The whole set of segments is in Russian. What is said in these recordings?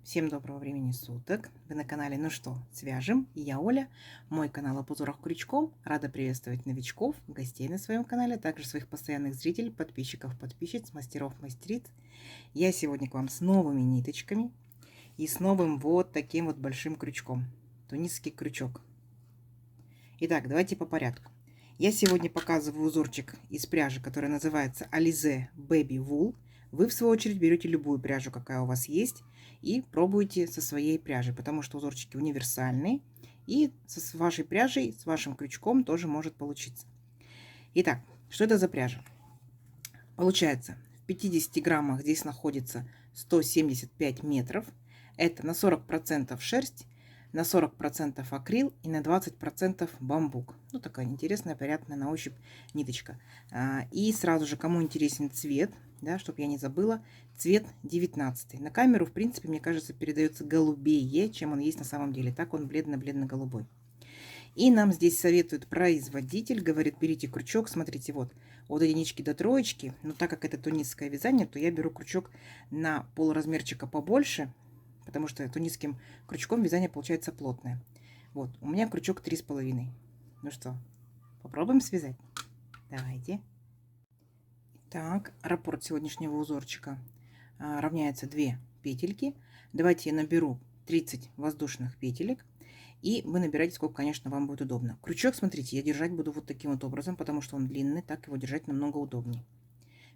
Всем доброго времени суток! Вы на канале «Ну что, свяжем?» И я Оля, мой канал об узорах крючком. Рада приветствовать новичков, гостей на своем канале, а также своих постоянных зрителей, подписчиков, подписчиц, мастеров, мастериц. Я сегодня к вам с новыми ниточками и с новым вот таким вот большим крючком. Тунисский крючок. Итак, давайте по порядку. Я сегодня показываю узорчик из пряжи, которая называется Alize Baby Wool. Вы, в свою очередь, берете любую пряжу, какая у вас есть, и пробуйте со своей пряжей, потому что узорчики универсальные, и с вашей пряжей, с вашим крючком тоже может получиться. Итак, что это за пряжа? Получается, в 50 граммах здесь находится 175 метров. Это на 40% шерсть, на 40% акрил и на 20% бамбук. Ну, такая интересная, приятная на ощупь ниточка. И сразу же, кому интересен цвет, да, чтобы я не забыла, цвет 19. На камеру, в принципе, мне кажется, передается голубее, чем он есть на самом деле. Так он бледно-бледно-голубой. И нам здесь советует производитель, говорит, берите крючок, смотрите, вот, от единички до троечки. Но так как это тунисское вязание, то я беру крючок на полразмерчика побольше, потому что тунисским крючком вязание получается плотное. Вот, у меня крючок 3,5. Ну что, попробуем связать? Давайте. Так, раппорт сегодняшнего узорчика равняется 2 петельки. Давайте я наберу 30 воздушных петелек. И вы набираете, сколько, конечно, вам будет удобно. Крючок, смотрите, я держать буду вот таким вот образом, потому что он длинный, так его держать намного удобнее.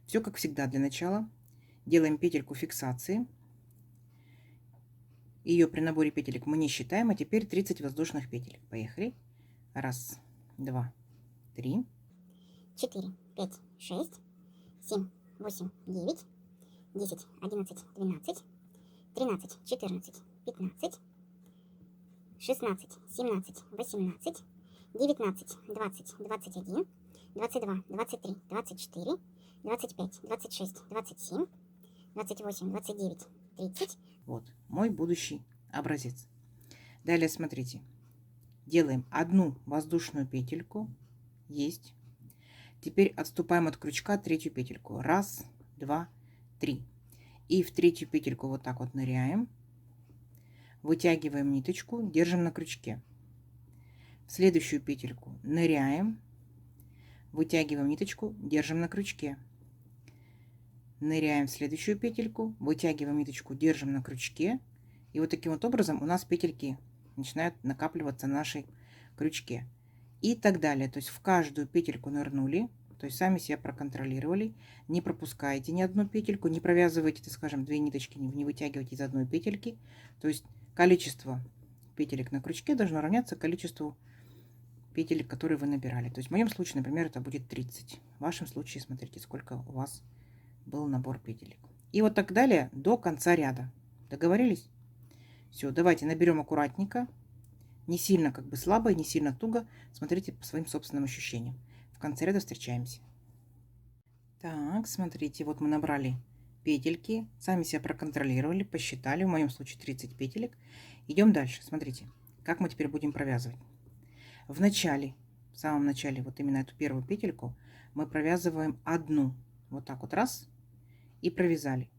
Все как всегда для начала. Делаем петельку фиксации. Ее при наборе петелек мы не считаем, а теперь 30 воздушных петелек. Поехали. 1, 2, 3, 4, 5, 6, 7, 8, 9, 10, 11, 12, 13, 14, 15, 16, 17, 18, 19, 20, 21, 22, 23, 24, 25, 26, 27, 28, 29, 30. Вот мой будущий образец. Далее смотрите. Делаем одну воздушную петельку. Есть. Теперь отступаем от крючка третью петельку. 1, 2, 3. И в третью петельку вот так вот ныряем. Вытягиваем ниточку, держим на крючке. В следующую петельку ныряем. Вытягиваем ниточку, держим на крючке. Ныряем в следующую петельку, вытягиваем ниточку, держим на крючке. И вот таким вот образом у нас петельки начинают накапливаться на нашей крючке. И так далее. То есть в каждую петельку нырнули. То есть сами себя проконтролировали. Не пропускайте ни одну петельку, не провязывайте, так скажем, 2 ниточки, не вытягивайте из одной петельки. То есть количество петелек на крючке должно равняться количеству петелек, которые вы набирали. То есть в моем случае, например, это будет 30. В вашем случае смотрите, сколько у вас был набор петелек. И вот так далее до конца ряда. Договорились? Все, давайте наберем аккуратненько. Не сильно как бы слабо, не сильно туго. Смотрите по своим собственным ощущениям. В конце ряда встречаемся. Так, смотрите, вот мы набрали петельки. Сами себя проконтролировали, посчитали. В моем случае 30 петелек. Идем дальше. Смотрите, как мы теперь будем провязывать. В начале, в самом начале, вот именно эту первую петельку мы провязываем одну. Вот так вот раз. И провязали.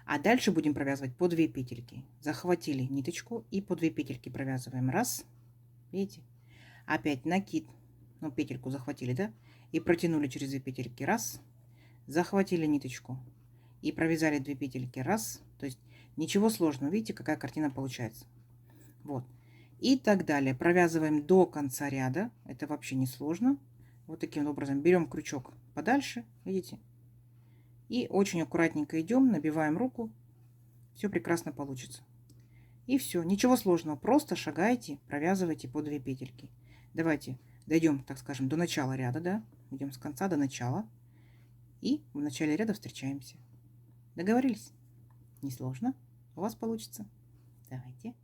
А дальше будем провязывать по 2 петельки. Захватили ниточку и по 2 петельки провязываем. Раз. Видите? Опять накид. Ну, петельку захватили, да? И протянули через 2 петельки. Раз. Захватили ниточку. И провязали 2 петельки. Раз. То есть ничего сложного. Видите, какая картина получается. Вот. И так далее. Провязываем до конца ряда. Это вообще не сложно. Вот таким образом берем крючок подальше. Видите? И очень аккуратненько идем, набиваем руку. Все прекрасно получится. И все, ничего сложного. Просто шагайте, провязывайте по 2 петельки. Давайте дойдем, так скажем, до начала ряда, да? Идем с конца до начала. И в начале ряда встречаемся. Договорились? Несложно. У вас получится. Давайте.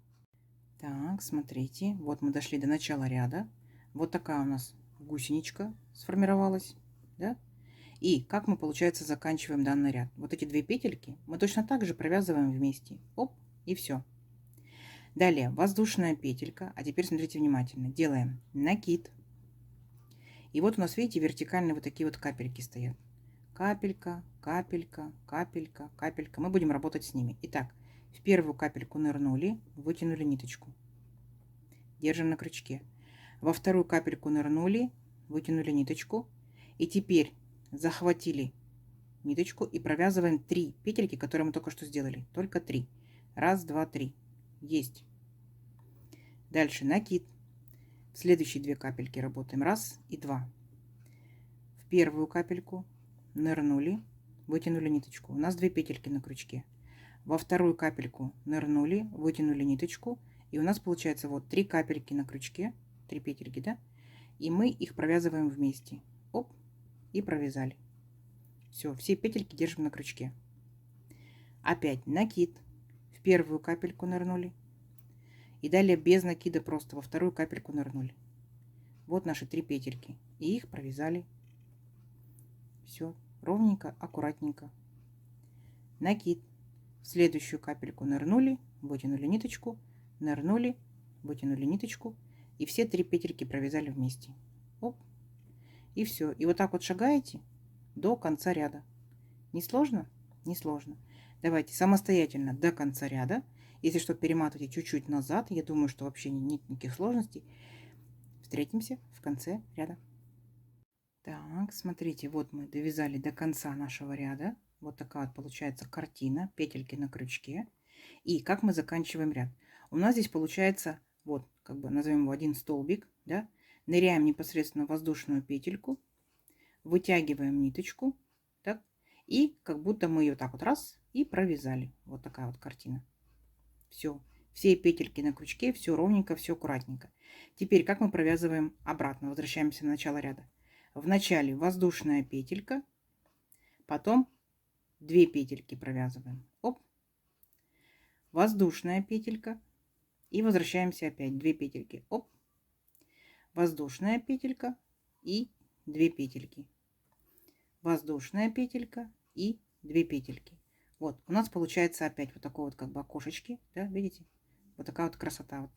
Так, смотрите. Вот мы дошли до начала ряда. Вот такая у нас гусеничка сформировалась, да? И как мы, получается, заканчиваем данный ряд. Вот эти 2 петельки мы точно так же провязываем вместе. Оп, и все. Далее воздушная петелька. А теперь смотрите внимательно. Делаем накид. И вот у нас, видите, вертикальные вот такие вот капельки стоят. Капелька, капелька, капелька, капелька. Мы будем работать с ними. Итак, В первую капельку нырнули, вытянули ниточку. Держим на крючке. Во вторую капельку нырнули, вытянули ниточку. И теперь захватили ниточку и провязываем 3 петельки, которые мы только что сделали. Только 3. Раз, два, три. Есть. Дальше накид. В следующие 2 капельки работаем. Раз и 2. В первую капельку нырнули, вытянули ниточку. У нас 2 петельки на крючке. Во вторую капельку нырнули, вытянули ниточку. И у нас получается вот 3 капельки на крючке. 3 петельки, да? И мы их провязываем вместе. Оп, и провязали. Все, все петельки держим на крючке. Опять накид. В первую капельку нырнули. И далее без накида просто во вторую капельку нырнули. Вот наши 3 петельки. И их провязали. Все, ровненько, аккуратненько. Накид. В следующую капельку нырнули, вытянули ниточку, нырнули, вытянули ниточку. И все 3 петельки провязали вместе. Оп. И все. И вот так вот шагаете до конца ряда. Не сложно? Не сложно. Давайте самостоятельно до конца ряда. Если что, перематывайте чуть-чуть назад. Я думаю, что вообще нет никаких сложностей. Встретимся в конце ряда. Так, смотрите, вот мы довязали до конца нашего ряда. Вот такая вот получается картина. Петельки на крючке. И как мы заканчиваем ряд? У нас здесь получается, вот, как бы назовем его один столбик, да? Ныряем непосредственно в воздушную петельку. Вытягиваем ниточку. Так. И как будто мы ее так вот раз и провязали. Вот такая вот картина. Все. Все петельки на крючке, все ровненько, все аккуратненько. Теперь как мы провязываем обратно? Возвращаемся на начало ряда. В начале воздушная петелька, потом 2 петельки провязываем. Оп. Воздушная петелька. И возвращаемся опять 2 петельки. Оп. Воздушная петелька и 2 петельки. Воздушная петелька и 2 петельки. Вот, у нас получается опять вот такое вот как бы окошечки, да, видите? Вот такая вот красота. Вот.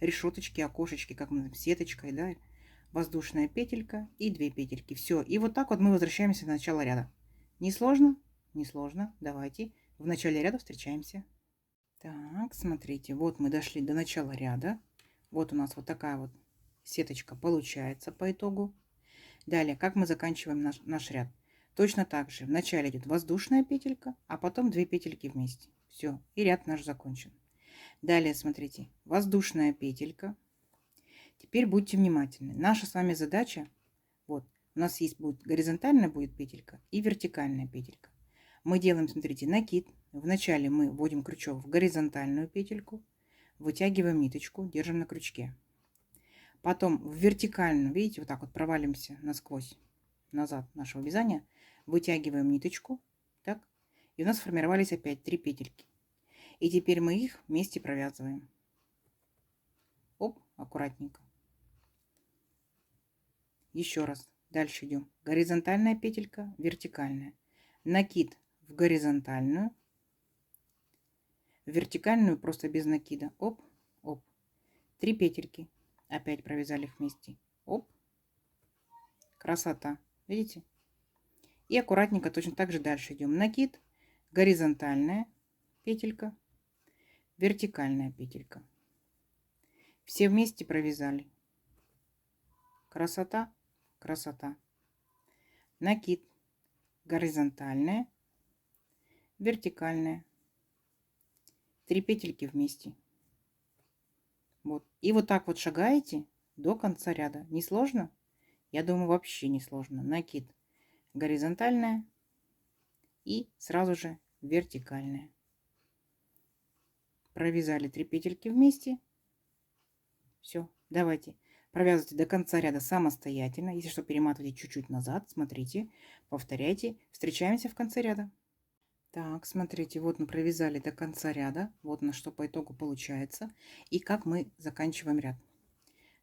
Решеточки, окошечки, как мы, сеточкой, да. Воздушная петелька и 2 петельки. Все. И вот так вот мы возвращаемся на начало ряда. Не сложно? Не сложно. Давайте в начале ряда встречаемся. Так, смотрите, вот мы дошли до начала ряда. Вот у нас вот такая вот сеточка получается по итогу. Далее, как мы заканчиваем наш ряд? Точно так же. Вначале идет воздушная петелька, а потом 2 петельки вместе. Все, и ряд наш закончен. Далее, смотрите, воздушная петелька. Теперь будьте внимательны. Наша с вами задача, вот, у нас есть будет горизонтальная будет петелька и вертикальная петелька. Мы делаем, смотрите, накид. Вначале мы вводим крючок в горизонтальную петельку, вытягиваем ниточку, держим на крючке. Потом в вертикальную, видите, вот так вот провалимся насквозь назад нашего вязания, вытягиваем ниточку, так, и у нас сформировались опять 3 петельки. И теперь мы их вместе провязываем. Оп, аккуратненько. Еще раз. Дальше идем. Горизонтальная петелька, вертикальная. Накид в горизонтальную. В вертикальную просто без накида. Оп, оп. 3 петельки. Опять провязали их вместе. Оп. Красота. Видите? И аккуратненько точно так же дальше идем. Накид, горизонтальная петелька, вертикальная петелька. Все вместе провязали. Красота, красота. Накид, горизонтальная, вертикальная. 3 петельки вместе. Вот. И вот так вот шагаете до конца ряда. Не сложно? Я думаю, вообще не сложно. Накид, горизонтальная и сразу же вертикальная. Провязали 3 петельки вместе. Все, давайте провязывайте до конца ряда самостоятельно. Если что, перематывайте чуть-чуть назад. Смотрите, повторяйте. Встречаемся в конце ряда. Так, смотрите, вот мы провязали до конца ряда. Вот на что по итогу получается. И как мы заканчиваем ряд.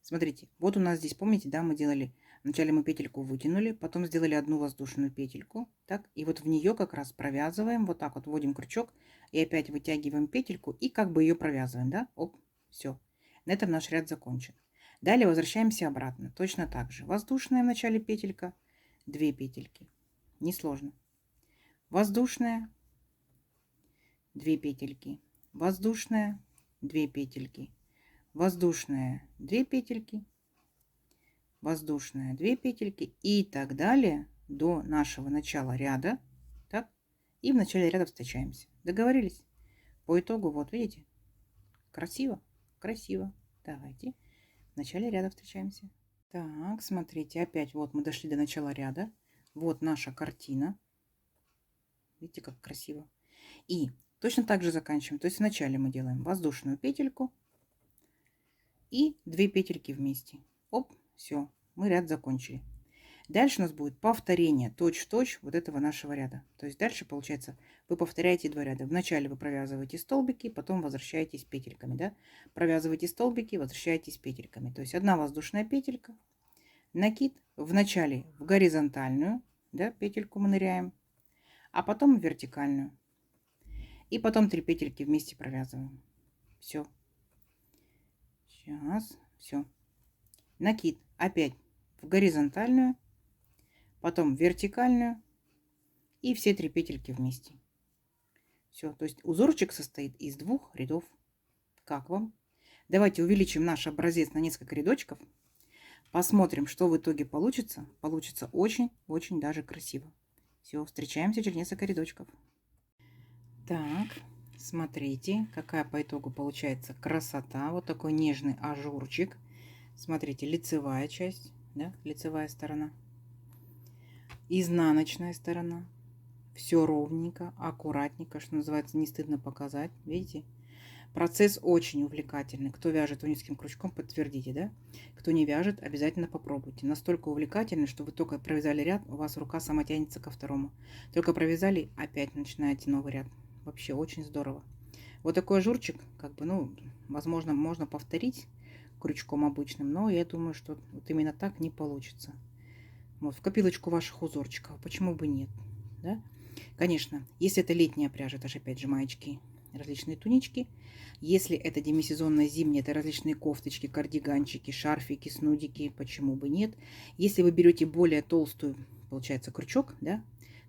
Смотрите, вот у нас здесь, помните, да, мы делали, вначале мы петельку вытянули, потом сделали одну воздушную петельку, так, и вот в нее как раз провязываем, вот так вот вводим крючок, и опять вытягиваем петельку, и как бы ее провязываем, да, оп, все. На этом наш ряд закончен. Далее возвращаемся обратно, точно так же. Воздушная в начале петелька, 2 петельки, несложно. Воздушная, 2 петельки, воздушная, 2 петельки, воздушная, 2 петельки, воздушная, 2 петельки и так далее до нашего начала ряда. Так? И в начале ряда встречаемся. Договорились? По итогу, вот видите, красиво, красиво. Давайте в начале ряда встречаемся. Так, смотрите, опять вот мы дошли до начала ряда. Вот наша картина. Видите, как красиво. И точно так же заканчиваем. То есть вначале мы делаем воздушную петельку и 2 петельки вместе. Оп, все, мы ряд закончили. Дальше у нас будет повторение точь-в-точь вот этого нашего ряда. То есть дальше получается вы повторяете 2 ряда. Вначале вы провязываете столбики, потом возвращаетесь петельками. Да? Провязываете столбики, возвращаетесь петельками. То есть одна воздушная петелька, накид вначале в горизонтальную, да, петельку мы ныряем, а потом в вертикальную. И потом 3 петельки вместе провязываем. Все. Сейчас. Все. Накид опять в горизонтальную, потом в вертикальную и все 3 петельки вместе. Все. То есть узорчик состоит из 2 рядов. Как вам? Давайте увеличим наш образец на несколько рядочков. Посмотрим, что в итоге получится. Получится очень-очень даже красиво. Все, встречаемся через несколько рядочков. Так, смотрите, какая по итогу получается красота. Вот такой нежный ажурчик. Смотрите, лицевая часть, да, лицевая сторона. Изнаночная сторона. Все ровненько, аккуратненько, что называется, не стыдно показать. Видите? Процесс очень увлекательный. Кто вяжет тунисским крючком, подтвердите, да? Кто не вяжет, обязательно попробуйте. Настолько увлекательный, что вы только провязали ряд, у вас рука сама тянется ко второму. Только провязали, опять начинаете новый ряд. Вообще очень здорово. Вот такой ажурчик, как бы, ну, возможно, можно повторить крючком обычным, но я думаю, что вот именно так не получится. Вот в копилочку ваших узорчиков, почему бы нет, да? Конечно, если это летняя пряжа, это же опять же маечки, различные тунички. Если это демисезонная зимняя, это различные кофточки, кардиганчики, шарфики, снудики, почему бы нет. Если вы берете более толстую, получается, крючок, да,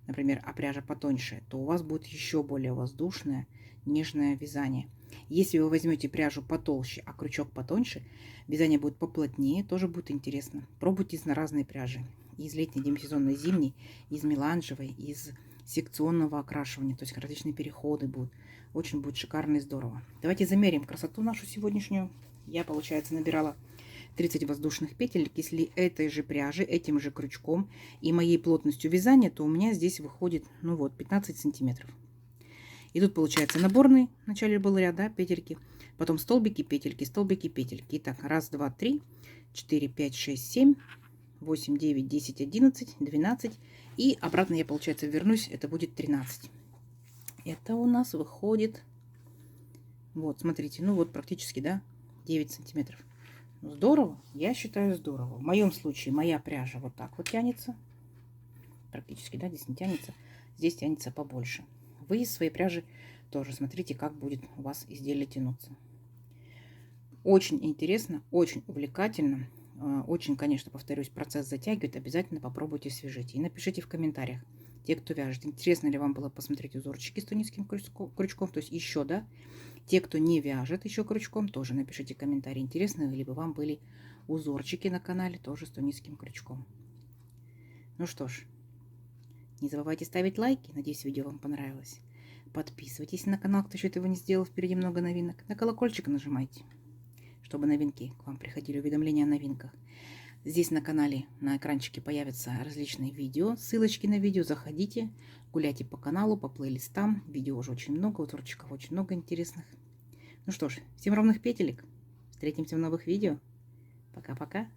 например, а пряжа потоньше, то у вас будет еще более воздушное, нежное вязание. Если вы возьмете пряжу потолще, а крючок потоньше, вязание будет поплотнее, тоже будет интересно. Пробуйте на разные пряжи. Из летней, демисезонной, зимней, из меланжевой, из секционного окрашивания, то есть различные переходы будут. Очень будет шикарно и здорово. Давайте замерим красоту нашу сегодняшнюю. Я, получается, набирала 30 воздушных петель. Если этой же пряжи, этим же крючком и моей плотностью вязания, то у меня здесь выходит, ну вот, 15 сантиметров. И тут получается наборный, вначале был ряд, да, петельки, потом столбики, петельки, столбики, петельки. Итак, 1, 2, 3, 4, 5, 6, 7, 8, 9, 10, 11, 12. И обратно я, получается, вернусь, это будет 13. Это у нас выходит, вот, смотрите, ну вот практически, да, 9 сантиметров. Ну, здорово, я считаю здорово. В моем случае моя пряжа вот так вот тянется. Практически, да, здесь не тянется, здесь тянется побольше. Вы из своей пряжи тоже смотрите, как будет у вас изделие тянуться. Очень интересно, очень увлекательно. Очень, конечно, повторюсь, процесс затягивает. Обязательно попробуйте, свяжите. И напишите в комментариях, те, кто вяжет, интересно ли вам было посмотреть узорчики с тунисским крючком. То есть еще, да. Те, кто не вяжет еще крючком, тоже напишите комментарий, интересно ли бы вам были узорчики на канале тоже с тунисским крючком. Ну что ж, не забывайте ставить лайки. Надеюсь, видео вам понравилось. Подписывайтесь на канал, кто еще этого не сделал. Впереди много новинок. На колокольчик нажимайте, чтобы новинки к вам приходили, уведомления о новинках. Здесь на канале, на экранчике появятся различные видео, ссылочки на видео. Заходите, гуляйте по каналу, по плейлистам. Видео уже очень много, узорчиков очень много интересных. Ну что ж, всем ровных петелек. Встретимся в новых видео. Пока-пока.